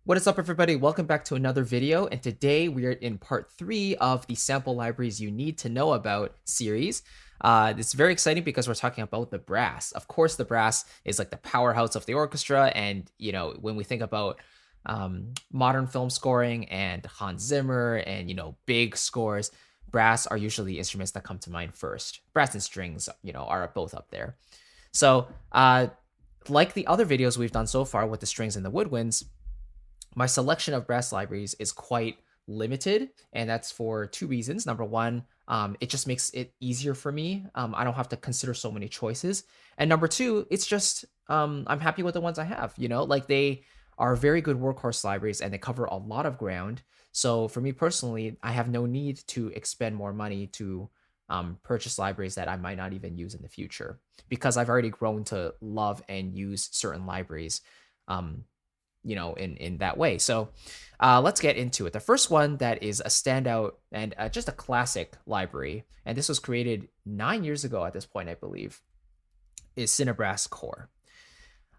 What is up, everybody? Welcome back to another video, and today we are in part 3 of the Sample Libraries You Need to Know About series. It's very exciting because we're talking about the brass. Of course, the brass is like the powerhouse of the orchestra, and when we think about modern film scoring and Hans Zimmer and big scores, brass are usually instruments that come to mind first. Brass and strings, are both up there. So, like the other videos we've done so far with the strings and the woodwinds, my selection of brass libraries is quite limited, and that's for two reasons. Number one, it just makes it easier for me. I don't have to consider so many choices. And number two, it's just I'm happy with the ones I have. Like they are very good workhorse libraries and they cover a lot of ground. So for me personally, I have no need to expend more money to purchase libraries that I might not even use in the future because I've already grown to love and use certain libraries. In that way. So let's get into it. The first one that is a standout and just a classic library, and this was created 9 years ago at this point, I believe, is CineBrass CORE.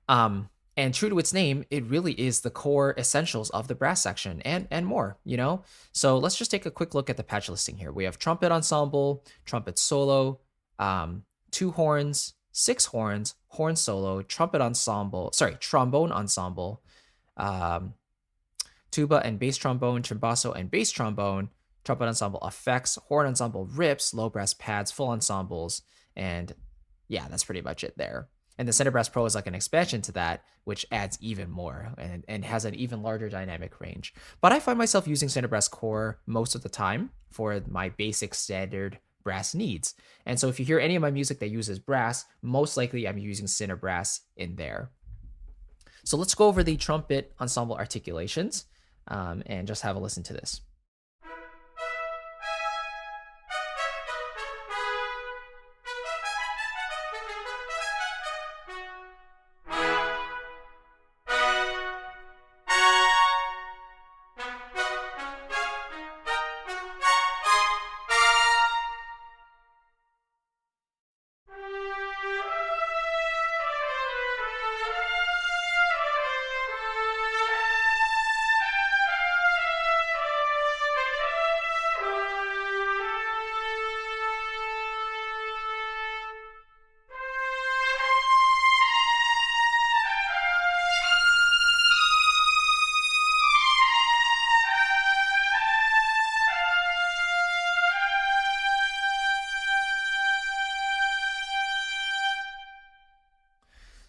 And true to its name, it really is the core essentials of the brass section and more, So let's just take a quick look at the patch listing here. We have trumpet ensemble, trumpet solo, 2 horns, 6 horns, horn solo, trombone ensemble, tuba and bass trombone, trombasso and bass trombone, trumpet ensemble effects, horn ensemble rips, low brass pads, full ensembles, and yeah, that's pretty much it there. And the CineBrass Pro is like an expansion to that, which adds even more and has an even larger dynamic range. But I find myself using CineBrass CORE most of the time for my basic standard brass needs. And so if you hear any of my music that uses brass, most likely I'm using CineBrass in there. So let's go over the trumpet ensemble articulations and just have a listen to this.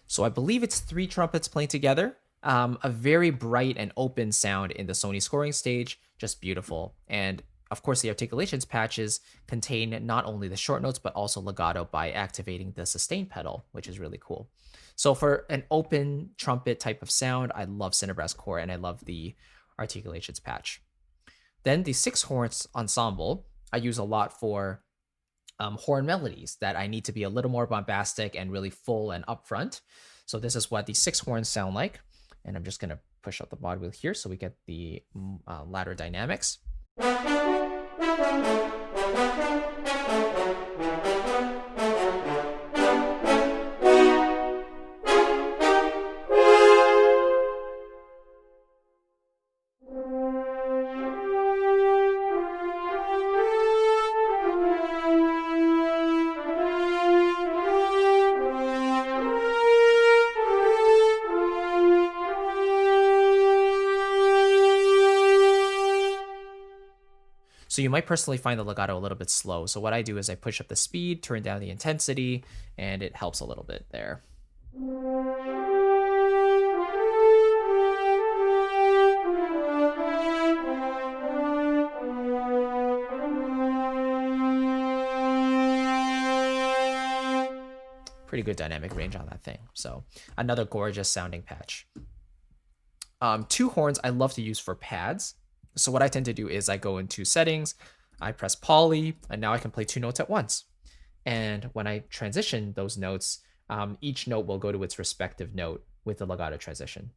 So I believe it's 3 trumpets playing together. A very bright and open sound in the Sony scoring stage, just beautiful. And of course, the articulations patches contain not only the short notes, but also legato by activating the sustain pedal, which is really cool. So for an open trumpet type of sound, I love CineBrass CORE and I love the articulations patch. Then the 6 horns ensemble, I use a lot for horn melodies that I need to be a little more bombastic and really full and upfront. So this is what the 6 horns sound like. And I'm just going to push out the mod wheel here so we get the ladder dynamics. So you might personally find the legato a little bit slow. So what I do is I push up the speed, turn down the intensity, and it helps a little bit there. Pretty good dynamic range on that thing. So another gorgeous sounding patch. 2 horns I love to use for pads. So what I tend to do is I go into settings, I press poly, and now I can play 2 notes at once. And when I transition those notes, each note will go to its respective note with the legato transition.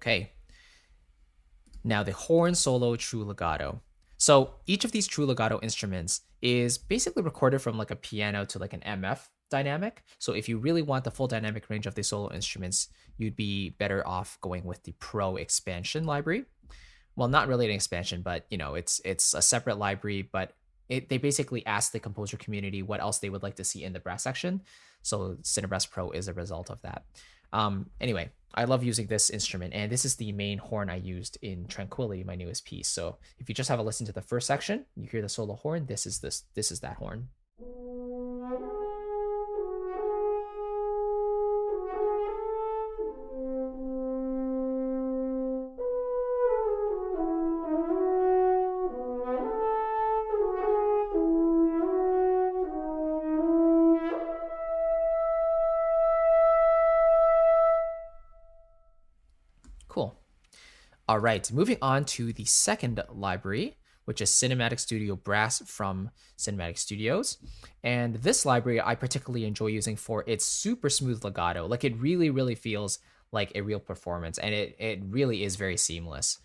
Okay. Now the horn solo true legato. So each of these true legato instruments is basically recorded from like a piano to like an MF dynamic. So if you really want the full dynamic range of the solo instruments, you'd be better off going with the Pro expansion library. Well, not really an expansion, but you know, it's a separate library, but they basically ask the composer community what else they would like to see in the brass section. So CineBrass Pro is a result of that. Anyway, I love using this instrument, and this is the main horn I used in Tranquility, my newest piece. So if you just have a listen to the first section, you hear the solo horn. This is that horn. Cool. All right, moving on to the second library, which is Cinematic Studio Brass from Cinematic Studios. And this library I particularly enjoy using for its super smooth legato. Like it really, really feels like a real performance, and it really is very seamless.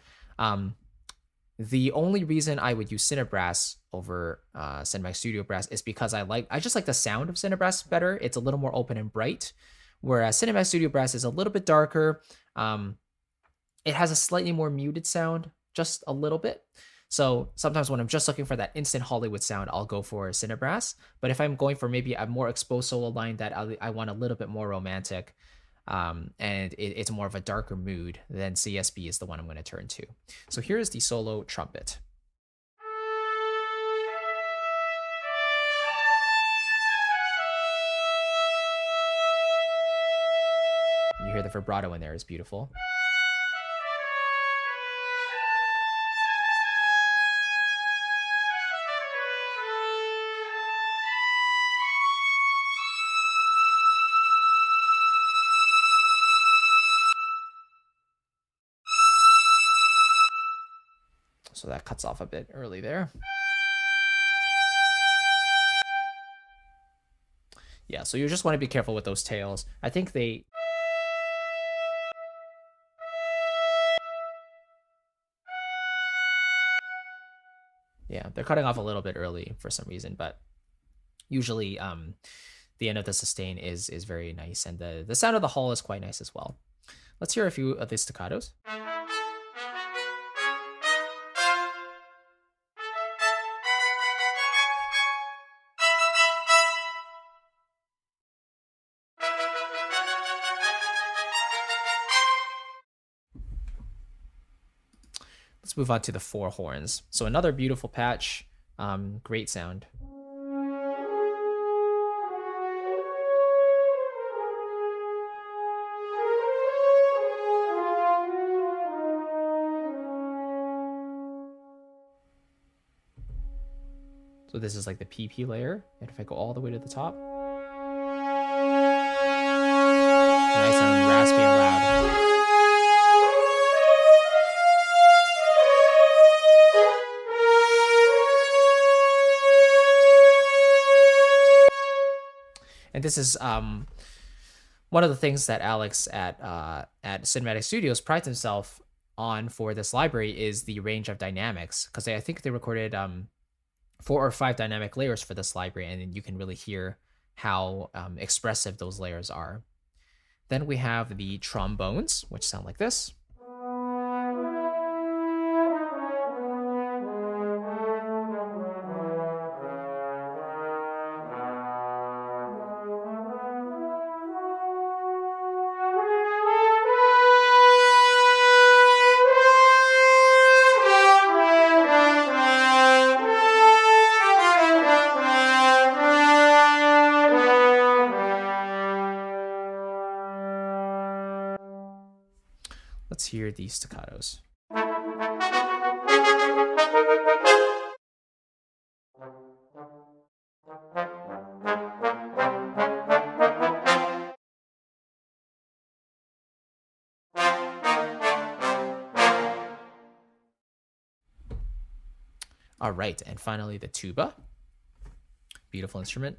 The only reason I would use CineBrass over Cinematic Studio Brass is because I just like the sound of CineBrass better. It's a little more open and bright, whereas Cinematic Studio Brass is a little bit darker. It has a slightly more muted sound, just a little bit. So sometimes when I'm just looking for that instant Hollywood sound, I'll go for CineBrass. But if I'm going for maybe a more exposed solo line that I want a little bit more romantic, and it's more of a darker mood, then CSB is the one I'm going to turn to. So here's the solo trumpet. You hear the vibrato in there is beautiful. So that cuts off a bit early there. Yeah, so you just want to be careful with those tails. I think they... Yeah, they're cutting off a little bit early for some reason, but usually the end of the sustain is very nice, and the sound of the hull is quite nice as well. Let's hear a few of the staccatos. Let's move on to the four horns. So another beautiful patch, great sound. So this is like the PP layer, and if I go all the way to the top, nice and raspy and loud. And this is one of the things that Alex at Cinematic Studios prides himself on for this library is the range of dynamics, because I think they recorded 4 or 5 dynamic layers for this library, and you can really hear how expressive those layers are. Then we have the trombones, which sound like this. Let's hear these staccatos. All right, and finally the tuba. Beautiful instrument.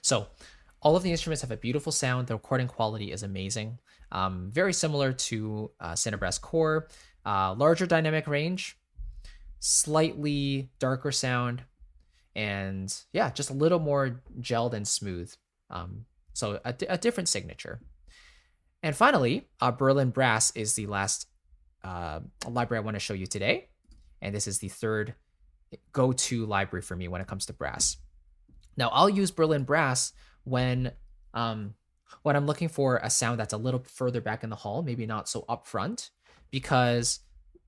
So all of the instruments have a beautiful sound. The recording quality is amazing. Very similar to CineBrass CORE. Larger dynamic range, slightly darker sound, and yeah, just a little more gelled and smooth. So a different signature. And finally, Berlin Brass is the last library I want to show you today. And this is the third go-to library for me when it comes to brass. Now, I'll use Berlin Brass when I'm looking for a sound that's a little further back in the hall, maybe not so upfront, because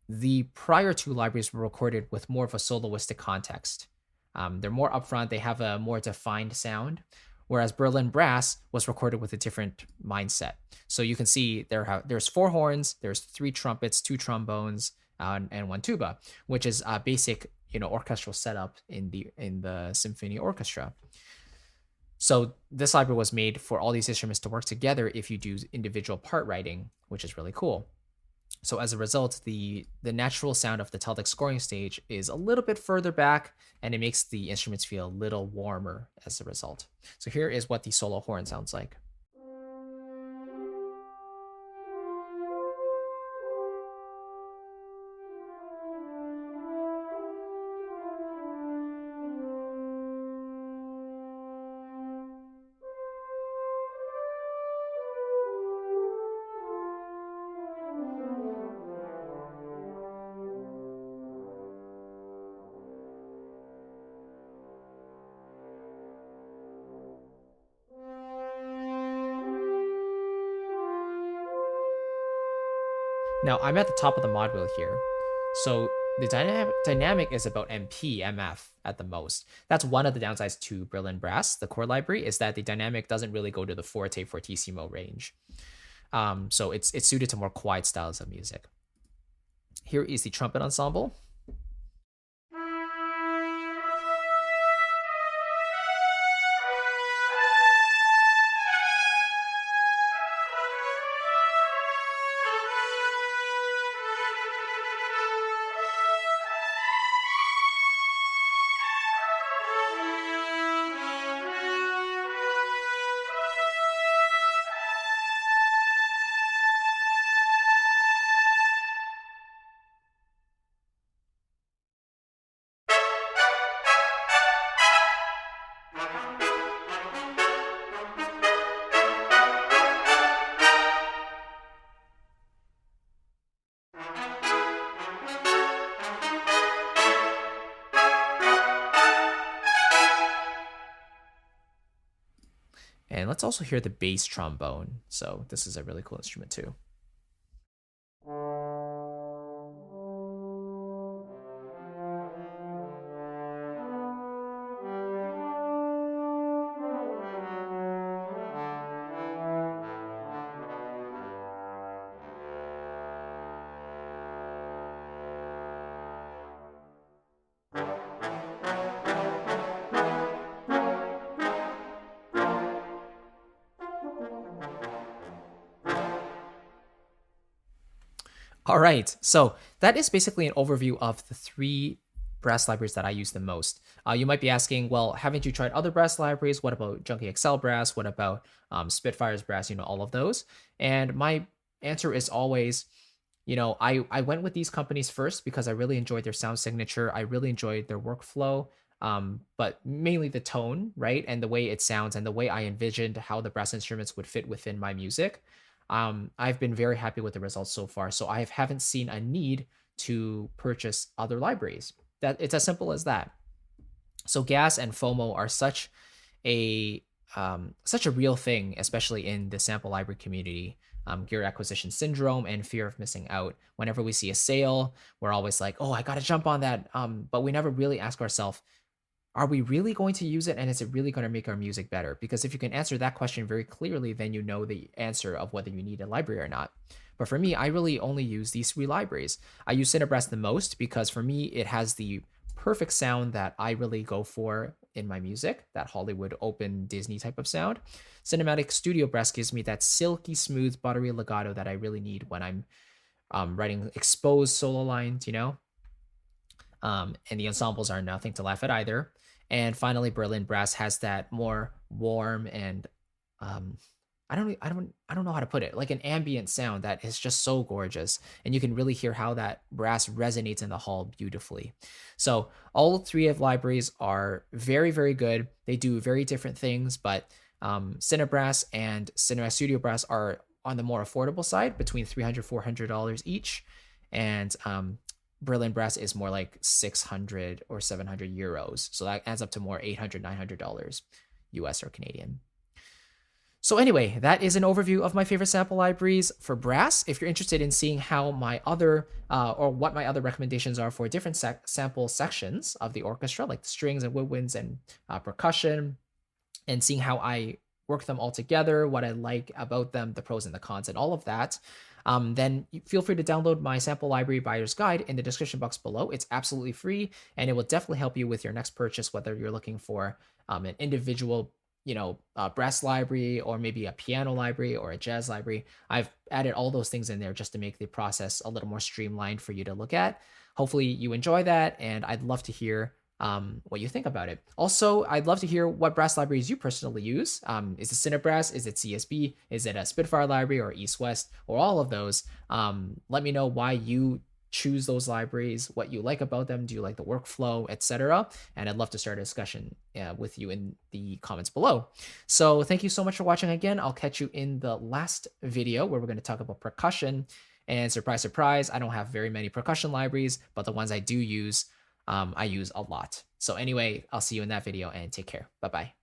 the prior two libraries were recorded with more of a soloistic context. They're more upfront, they have a more defined sound, whereas Berlin Brass was recorded with a different mindset. So you can see there's 4 horns, there's 3 trumpets, 2 trombones, and 1 tuba, which is a basic orchestral setup in the symphony orchestra. So this library was made for all these instruments to work together if you do individual part writing, which is really cool. So as a result, the natural sound of the Celtic scoring stage is a little bit further back, and it makes the instruments feel a little warmer as a result. So here is what the solo horn sounds like. Now I'm at the top of the mod wheel here. So the dynamic is about MP, MF at the most. That's one of the downsides to Berlin Brass, the core library, is that the dynamic doesn't really go to the forte fortissimo range. So it's suited to more quiet styles of music. Here is the trumpet ensemble. And let's also hear the bass trombone. So this is a really cool instrument too. All right, so that is basically an overview of the 3 brass libraries that I use the most. You might be asking, well, haven't you tried other brass libraries? What about Junkie XL brass? What about Spitfire's brass? All of those. And my answer is always, I went with these companies first because I really enjoyed their sound signature. I really enjoyed their workflow, but mainly the tone, right? And the way it sounds and the way I envisioned how the brass instruments would fit within my music. I've been very happy with the results so far. So I haven't seen a need to purchase other libraries. That it's as simple as that. So gas and FOMO are such a real thing, especially in the sample library community. Gear acquisition syndrome and fear of missing out. Whenever we see a sale, we're always like, oh, I got to jump on that. But we never really ask ourselves, are we really going to use it, and is it really going to make our music better? Because if you can answer that question very clearly, then you know the answer of whether you need a library or not. But for me, I really only use these 3 libraries. I use CineBrass the most because for me, it has the perfect sound that I really go for in my music, that Hollywood open Disney type of sound. Cinematic Studio Brass gives me that silky smooth buttery legato that I really need when I'm writing exposed solo lines, and the ensembles are nothing to laugh at either. And finally, Berlin brass has that more warm and um, I don't know how to put it, like an ambient sound that is just so gorgeous, and you can really hear how that brass resonates in the hall beautifully. So all three of libraries are very, very good. They do very different things, but CineBrass and CineBrass Studio Brass are on the more affordable side, between $300-$400 each, and Berlin brass is more like 600 or 700 euros. So that adds up to more $800-$900 US or Canadian. So anyway, that is an overview of my favorite sample libraries for brass. If you're interested in seeing how my other or what my other recommendations are for different sample sections of the orchestra, like the strings and woodwinds and percussion, and seeing how I work them all together, what I like about them, the pros and the cons, and all of that, then feel free to download my sample library buyer's guide in the description box below. It's absolutely free, and it will definitely help you with your next purchase, whether you're looking for an individual brass library, or maybe a piano library or a jazz library. I've added all those things in there just to make the process a little more streamlined for you to look at. Hopefully you enjoy that, and I'd love to hear what you think about it. Also, I'd love to hear what brass libraries you personally use. Is it CineBrass? Is it CSB? Is it a Spitfire library or East West, or all of those? Let me know why you choose those libraries, what you like about them, do you like the workflow, etc. And I'd love to start a discussion with you in the comments below. So thank you so much for watching again. I'll catch you in the last video where we're going to talk about percussion. And surprise, surprise, I don't have very many percussion libraries, but the ones I do use, I use a lot. So anyway, I'll see you in that video, and take care. Bye-bye.